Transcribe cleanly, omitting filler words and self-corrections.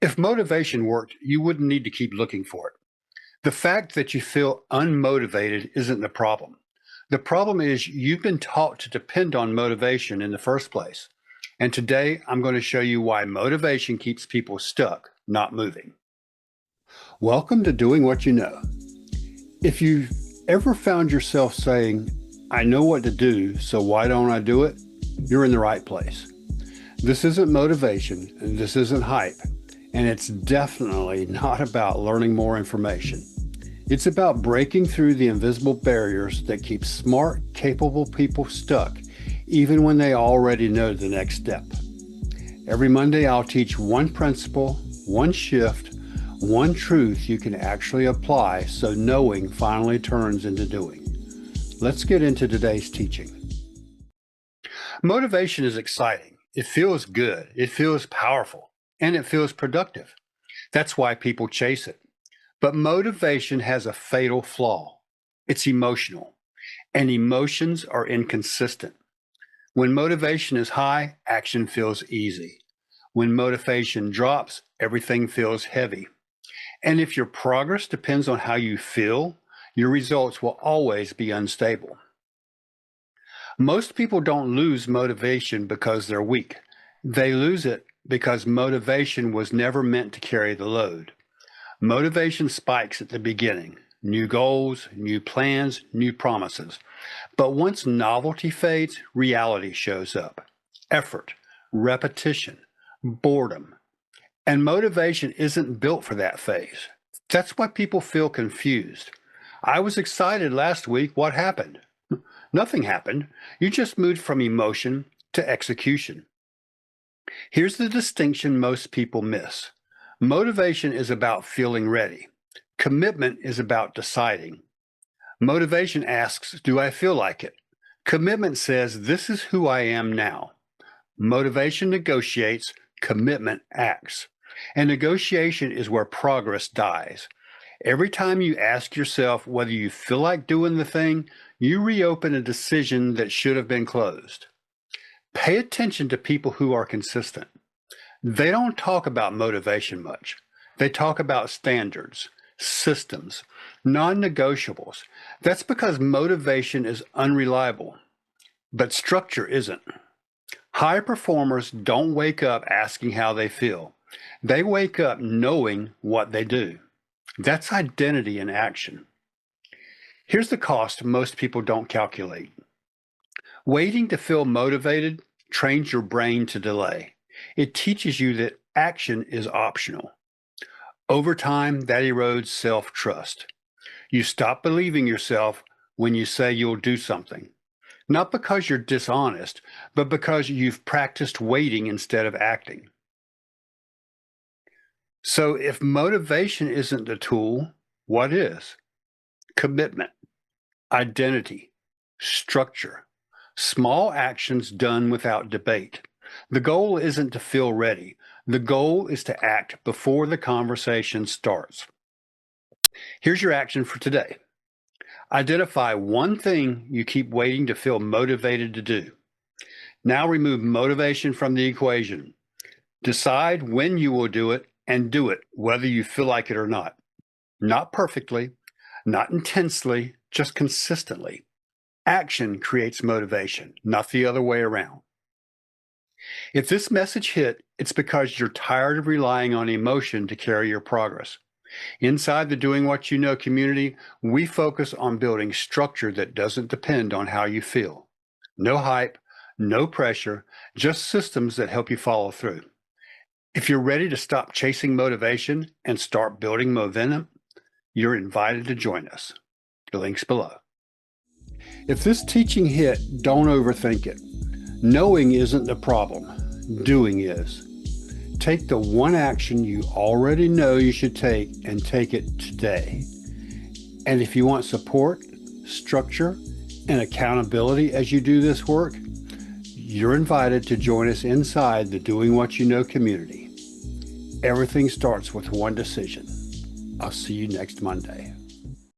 If motivation worked, you wouldn't need to keep looking for it. The fact that you feel unmotivated isn't the problem. The problem is you've been taught to depend on motivation in the first place. And today I'm going to show you why motivation keeps people stuck, not moving. Welcome to Doing What You Know. If you've ever found yourself saying, I know what to do, so why don't I do it? You're in the right place. This isn't motivation, and this isn't hype, and it's definitely not about learning more information. It's about breaking through the invisible barriers that keep smart, capable people stuck, even when they already know the next step. Every Monday, I'll teach one principle, one shift, one truth you can actually apply so knowing finally turns into doing. Let's get into today's teaching. Motivation is exciting. It feels good. It feels powerful. And it feels productive. That's why people chase it. But motivation has a fatal flaw. It's emotional. And emotions are inconsistent. When motivation is high, action feels easy. When motivation drops, everything feels heavy. And if your progress depends on how you feel, your results will always be unstable. Most people don't lose motivation because they're weak. They lose it because motivation was never meant to carry the load. Motivation spikes at the beginning. New goals, new plans, new promises. But once novelty fades, reality shows up. Effort, repetition, boredom. And motivation isn't built for that phase. That's why people feel confused. I was excited last week. What happened? Nothing happened. You just moved from emotion to execution. Here's the distinction most people miss. Motivation is about feeling ready. Commitment is about deciding. Motivation asks, do I feel like it? Commitment says, this is who I am now. Motivation negotiates, commitment acts. And negotiation is where progress dies. Every time you ask yourself whether you feel like doing the thing, you reopen a decision that should have been closed. Pay attention to people who are consistent. They don't talk about motivation much. They talk about standards, systems, non-negotiables. That's because motivation is unreliable, but structure isn't. High performers don't wake up asking how they feel. They wake up knowing what they do. That's identity in action. Here's the cost most people don't calculate. Waiting to feel motivated trains your brain to delay. It teaches you that action is optional. Over time, that erodes self-trust. You stop believing yourself when you say you'll do something. Not because you're dishonest, but because you've practiced waiting instead of acting. So if motivation isn't the tool, what is? Commitment, identity, structure, small actions done without debate. The goal isn't to feel ready. The goal is to act before the conversation starts. Here's your action for today. Identify one thing you keep waiting to feel motivated to do. Now remove motivation from the equation. Decide when you will do it and do it whether you feel like it or not. Not perfectly, not intensely, just consistently. Action creates motivation, not the other way around. If this message hit, it's because you're tired of relying on emotion to carry your progress. Inside the Doing What You Know community, we focus on building structure that doesn't depend on how you feel. No hype, no pressure, just systems that help you follow through. If you're ready to stop chasing motivation and start building momentum, you're invited to join us. The link's below. If this teaching hit, don't overthink it. Knowing isn't the problem. Doing is. Take the one action you already know you should take and take it today. And if you want support, structure, and accountability as you do this work, you're invited to join us inside the Doing What You Know community. Everything starts with one decision. I'll see you next Monday.